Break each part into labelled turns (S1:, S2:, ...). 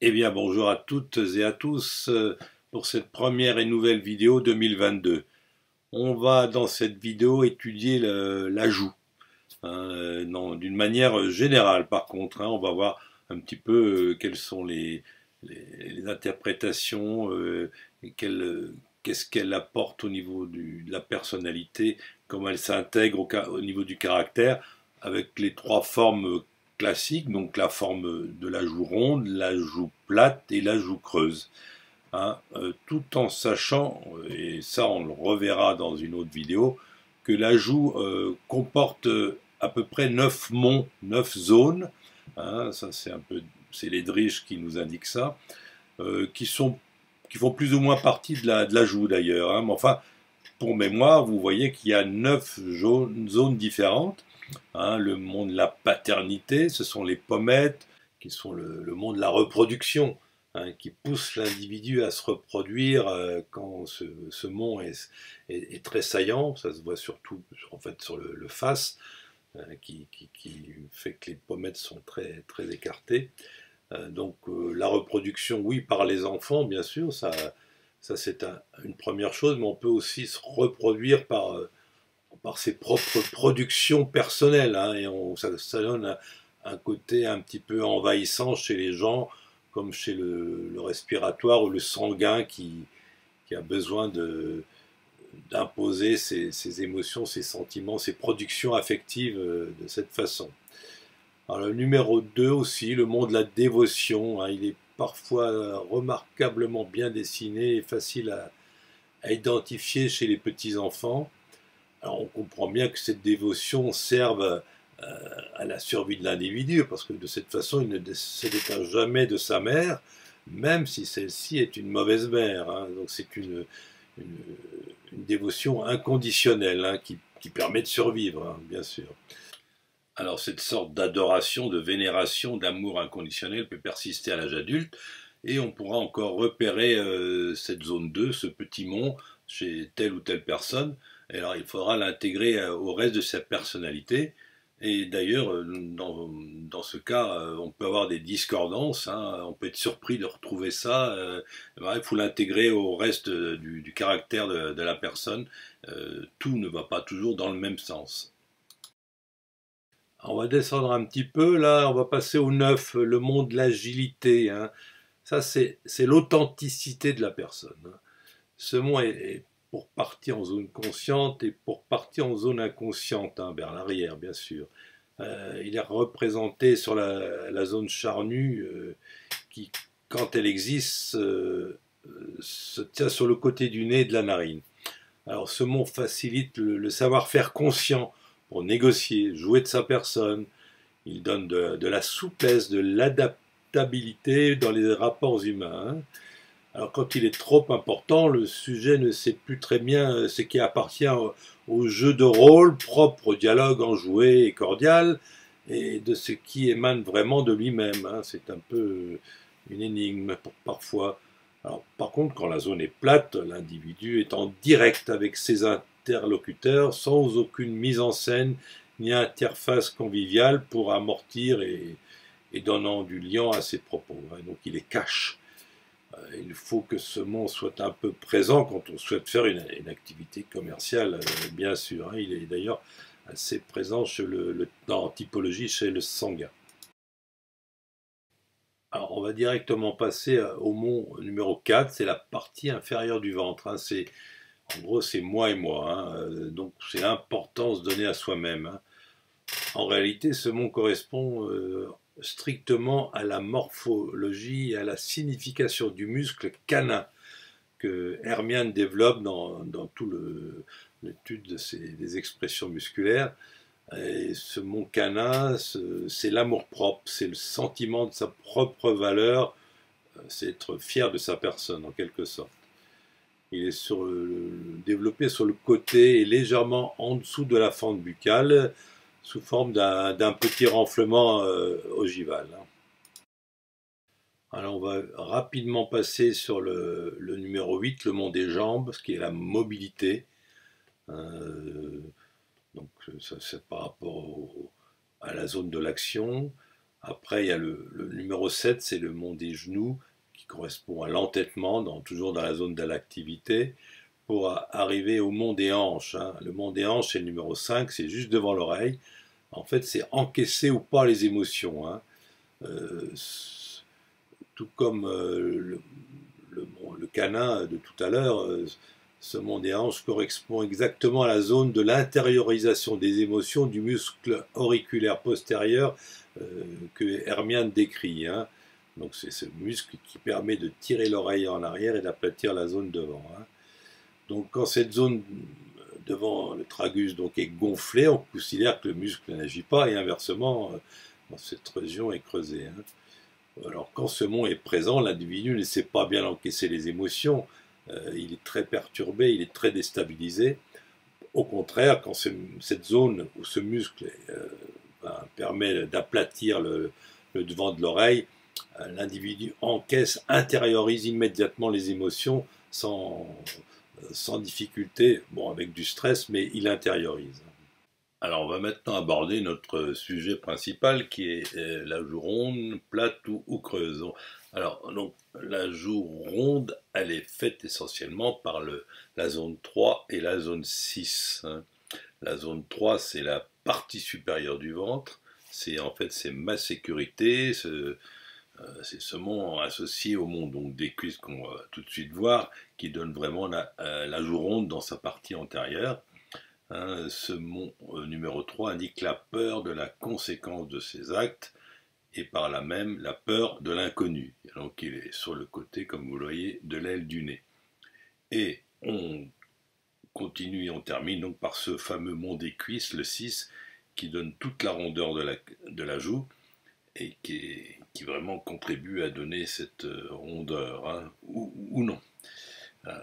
S1: Eh bien, bonjour à toutes et à tous pour cette première et nouvelle vidéo 2022. On va dans cette vidéo étudier l'ajout, d'une manière générale par contre. On va voir un petit peu quelles sont les interprétations, qu'est-ce qu'elle apporte au niveau de la personnalité, comment elle s'intègre au niveau du caractère, avec les trois formes classique, donc la forme de la joue ronde, la joue plate et la joue creuse. Tout en sachant, et ça on le reverra dans une autre vidéo, que la joue comporte à peu près 9 monts, 9 zones, ça c'est les Driche qui nous indiquent ça, qui font plus ou moins partie de la joue d'ailleurs, mais enfin, pour mémoire, vous voyez qu'il y a 9 zones différentes. Le monde de la paternité, ce sont les pommettes, qui sont le monde de la reproduction, qui pousse l'individu à se reproduire quand ce mont est très saillant. Ça se voit surtout en fait, sur le face, qui fait que les pommettes sont très, très écartées. La reproduction, oui, par les enfants, bien sûr, ça c'est une première chose, mais on peut aussi se reproduire par ses propres productions personnelles, et ça donne un côté un petit peu envahissant chez les gens, comme chez le respiratoire ou le sanguin qui a besoin d'imposer ses émotions, ses sentiments, ses productions affectives de cette façon. Alors, le numéro 2 aussi, le monde de la dévotion, il est parfois remarquablement bien dessiné et facile à identifier chez les petits-enfants. Alors on comprend bien que cette dévotion serve à la survie de l'individu, parce que de cette façon, il ne se détache jamais de sa mère, même si celle-ci est une mauvaise mère. Donc c'est une dévotion inconditionnelle, qui permet de survivre, bien sûr. Alors cette sorte d'adoration, de vénération, d'amour inconditionnel peut persister à l'âge adulte, et on pourra encore repérer cette zone 2, ce petit mont, chez telle ou telle personne. Et alors il faudra l'intégrer au reste de sa personnalité. Et d'ailleurs, dans ce cas, on peut avoir des discordances, on peut être surpris de retrouver ça. Il faut l'intégrer au reste du caractère de la personne. Tout ne va pas toujours dans le même sens. On va descendre un petit peu, là, on va passer au 9, le monde de l'agilité. Ça, c'est l'authenticité de la personne. Ce mot est pour partir en zone consciente et pour partir en zone inconsciente, vers l'arrière, bien sûr. Il est représenté sur la zone charnue qui, quand elle existe, se tient sur le côté du nez et de la narine. Alors, ce mot facilite le savoir-faire conscient pour négocier, jouer de sa personne. Il donne de la souplesse, de l'adaptabilité dans les rapports humains. Alors quand il est trop important, le sujet ne sait plus très bien ce qui appartient au jeu de rôle propre au dialogue enjoué et cordial, et de ce qui émane vraiment de lui-même. C'est un peu une énigme parfois. Alors, par contre, quand la zone est plate, l'individu est en direct avec ses interlocuteurs, sans aucune mise en scène ni interface conviviale pour amortir et donnant du liant à ses propos. Donc il est cash. Il faut que ce mot soit un peu présent quand on souhaite faire une activité commerciale, bien sûr. Il est d'ailleurs assez présent en typologie chez le sanguin. Alors on va directement passer au mot numéro 4, c'est la partie inférieure du ventre. En gros, c'est moi et moi. Donc c'est l'importance donnée à soi-même. En réalité, ce mot correspond strictement à la morphologie et à la signification du muscle canin que Hermiane développe dans tout l'étude des expressions musculaires. Et ce mot canin, c'est l'amour-propre, c'est le sentiment de sa propre valeur, c'est être fier de sa personne en quelque sorte. Il est développé sur le côté et légèrement en dessous de la fente buccale, sous forme d'un petit renflement ogival. Alors on va rapidement passer sur le numéro 8, le mont des jambes, ce qui est la mobilité. Donc ça c'est par rapport à la zone de l'action. Après, il y a le numéro 7, c'est le mont des genoux, qui correspond à l'entêtement, toujours dans la zone de l'activité, pour arriver au mont des hanches. Hein. Le mont des hanches, c'est le numéro 5, c'est juste devant l'oreille. En fait, c'est encaisser ou pas les émotions. Hein. Euh, tout comme le canin de tout à l'heure, ce mont des hanches correspond exactement à la zone de l'intériorisation des émotions du muscle auriculaire postérieur que Hermiane décrit. Hein. Donc c'est ce muscle qui permet de tirer l'oreille en arrière et d'aplatir la zone devant. Hein. Donc quand cette zone devant le tragus donc, est gonflée, on considère que le muscle n'agit pas et inversement, cette région est creusée. Hein. Alors quand ce mont est présent, l'individu ne sait pas bien encaisser les émotions, il est très perturbé, il est très déstabilisé. Au contraire, quand cette zone où ce muscle permet d'aplatir le devant de l'oreille, l'individu encaisse, intériorise immédiatement les émotions sans difficulté, bon avec du stress, mais il intériorise. Alors on va maintenant aborder notre sujet principal qui est la joue ronde, plate ou creuse. Alors donc la joue ronde, elle est faite essentiellement par la zone 3 et la zone 6. Hein. La zone 3, c'est la partie supérieure du ventre, c'est ma sécurité, c'est ce mont associé au mont donc des cuisses qu'on va tout de suite voir, qui donne vraiment la joue ronde dans sa partie antérieure. Hein, ce mont numéro 3 indique la peur de la conséquence de ses actes et par là même la peur de l'inconnu. Donc il est sur le côté, comme vous le voyez, de l'aile du nez. Et on continue et on termine donc par ce fameux mont des cuisses, le 6, qui donne toute la rondeur de la joue et qui vraiment contribue à donner cette rondeur, hein, ou non.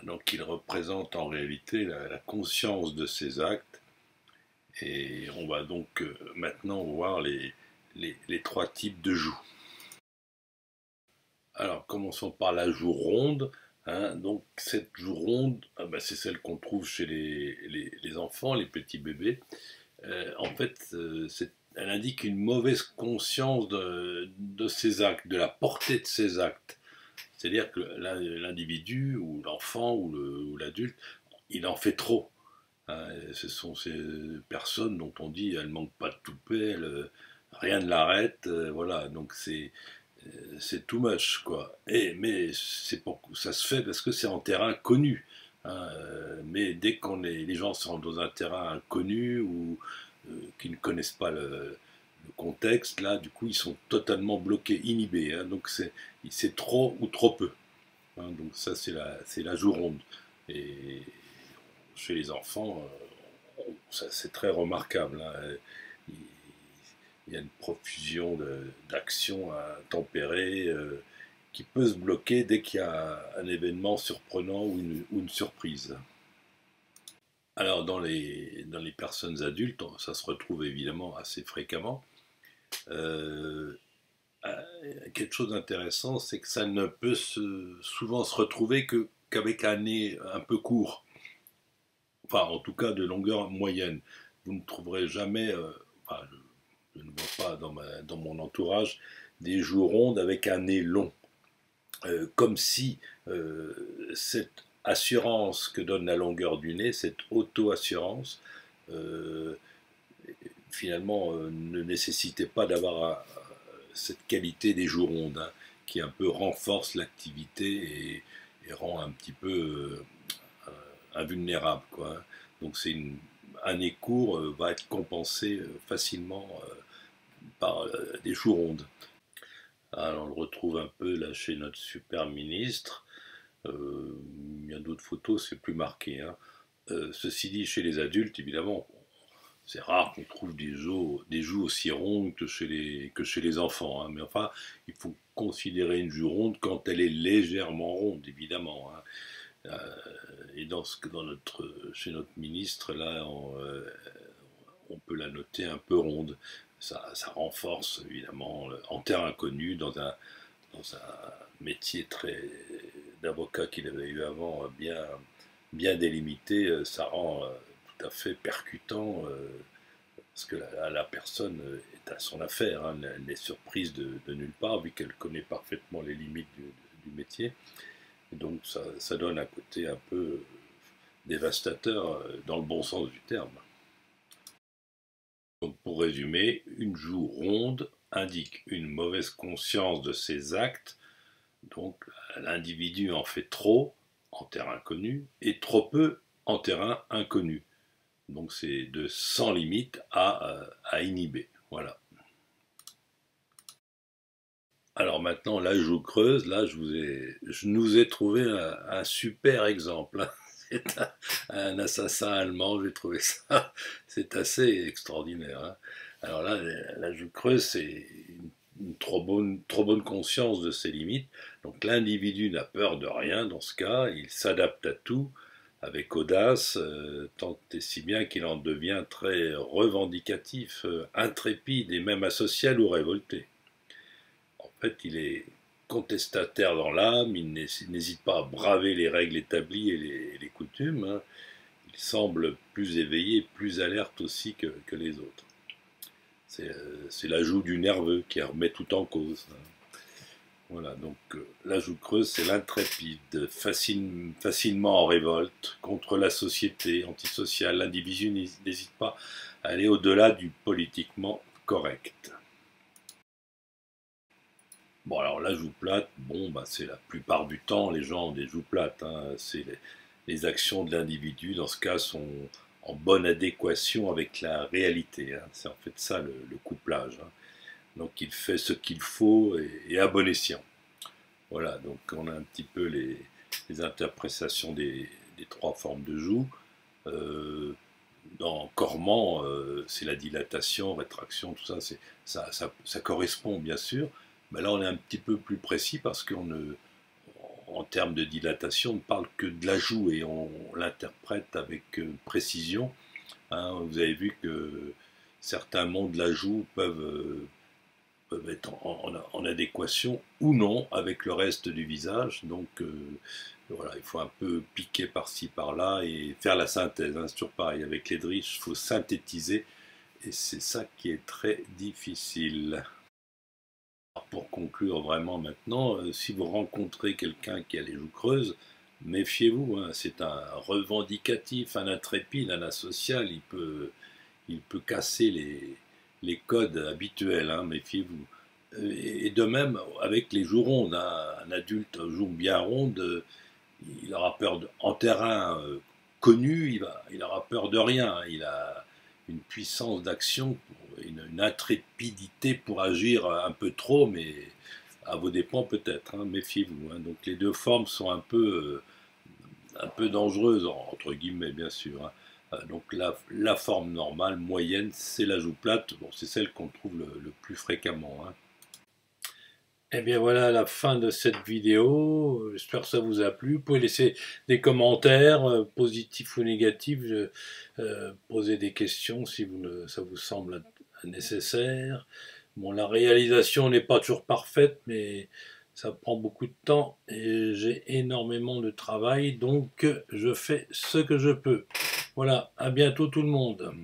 S1: Donc il représente en réalité la conscience de ses actes et on va donc maintenant voir les trois types de joues. Alors commençons par la joue ronde. Hein, donc cette joue ronde, c'est celle qu'on trouve chez les enfants, les petits bébés. En fait, elle indique une mauvaise conscience de ses actes, de la portée de ses actes. C'est-à-dire que l'individu ou l'enfant ou l'adulte, il en fait trop. Hein, ce sont ces personnes dont on dit elles manquent pas de toupet, rien ne l'arrête, voilà. Donc c'est too much quoi. Mais ça se fait parce que c'est en terrain connu. Hein, mais dès les gens sont dans un terrain inconnu ou qui ne connaissent pas le contexte, là, du coup, ils sont totalement bloqués, inhibés. Hein, donc, c'est trop ou trop peu. Hein, donc, ça, c'est la joue ronde. Et chez les enfants, c'est très remarquable. Hein. Il y a une profusion d'actions intempérées qui peut se bloquer dès qu'il y a un événement surprenant ou une surprise. Alors, dans les personnes adultes, ça se retrouve évidemment assez fréquemment. Quelque chose d'intéressant, c'est que ça ne peut souvent se retrouver qu'avec un nez un peu court, enfin en tout cas de longueur moyenne. Vous ne trouverez jamais, enfin, je ne vois pas dans mon entourage des joues rondes avec un nez long, comme si cette assurance que donne la longueur du nez, cette auto-assurance, finalement ne nécessitait pas d'avoir cette qualité des joues rondes, hein, qui un peu renforce l'activité et rend un petit peu invulnérable, quoi. Hein. Donc un nez court va être compensé facilement par des joues rondes. Alors, on le retrouve un peu là chez notre super ministre. Il y a d'autres photos, c'est plus marqué. Hein. Ceci dit, chez les adultes, évidemment, c'est rare qu'on trouve des joues aussi rondes que chez les enfants. Hein. Mais enfin, il faut considérer une joue ronde quand elle est légèrement ronde, évidemment. Hein. Et chez notre ministre, là, on peut la noter un peu ronde. Ça renforce, évidemment, en terre inconnue, dans un métier d'avocat qu'il avait eu avant, bien délimité, ça rend tout à fait percutant parce que la personne est à son affaire, hein, elle n'est surprise de nulle part, vu qu'elle connaît parfaitement les limites du métier. Et donc ça donne un côté un peu dévastateur, dans le bon sens du terme. Donc pour résumer, une joue ronde indique une mauvaise conscience de ses actes, donc l'individu en fait trop en terrain connu et trop peu en terrain inconnu. Donc c'est de sans limite à inhiber. Voilà. Alors maintenant, la joue creuse, là je nous ai trouvé un super exemple. C'est un assassin allemand, j'ai trouvé ça, c'est assez extraordinaire. Hein. Alors là, la joue creuse, c'est une trop bonne conscience de ses limites. Donc l'individu n'a peur de rien dans ce cas, il s'adapte à tout avec audace, tant et si bien qu'il en devient très revendicatif, intrépide et même asocial ou révolté. En fait, il est contestataire dans l'âme, il n'hésite pas à braver les règles établies et les coutumes. Hein. Il semble plus éveillé, plus alerte aussi que les autres. C'est l'ajout du nerveux qui remet tout en cause. Hein. Voilà, donc la joue creuse, c'est l'intrépide, facilement en révolte contre la société antisociale. L'individu n'hésite pas à aller au-delà du politiquement correct. Bon, alors la joue plate, bon, bah, c'est la plupart du temps, les gens ont des joues plates. Hein, c'est les actions de l'individu, dans ce cas, sont en bonne adéquation avec la réalité. Hein. C'est en fait ça le couplage. Hein. Donc il fait ce qu'il faut et à bon escient. Voilà, donc on a un petit peu les interprétations des trois formes de joue. Dans Corman, c'est la dilatation, rétraction, tout ça, ça correspond bien sûr. Mais là, on est un petit peu plus précis parce en termes de dilatation, on ne parle que de la joue et on l'interprète avec précision. Hein, vous avez vu que certains monts de la joue peuvent être en adéquation ou non avec le reste du visage. Donc voilà, il faut un peu piquer par-ci par-là et faire la synthèse. Hein, c'est toujours pareil, avec les driches, il faut synthétiser et c'est ça qui est très difficile. Pour conclure vraiment maintenant, si vous rencontrez quelqu'un qui a les joues creuses, méfiez-vous, hein, c'est un revendicatif, un intrépide, un asocial, il peut casser les codes habituels, hein, méfiez-vous. Et de même avec les joues rondes, hein, un adulte joue bien ronde, il aura peur en terrain connu, il aura peur de rien, hein, il a une puissance d'action, une intrépidité pour agir un peu trop, mais à vos dépens peut-être, hein, méfiez-vous. Hein. Donc les deux formes sont un peu dangereuses, entre guillemets bien sûr. Hein. Donc la forme normale, moyenne, c'est la joue plate, bon, c'est celle qu'on trouve le plus fréquemment. Hein. Et bien voilà la fin de cette vidéo, j'espère que ça vous a plu. Vous pouvez laisser des commentaires, positifs ou négatifs, poser des questions si ça vous semble nécessaire. Bon, la réalisation n'est pas toujours parfaite, mais ça prend beaucoup de temps et j'ai énormément de travail, donc je fais ce que je peux. Voilà, à bientôt tout le monde.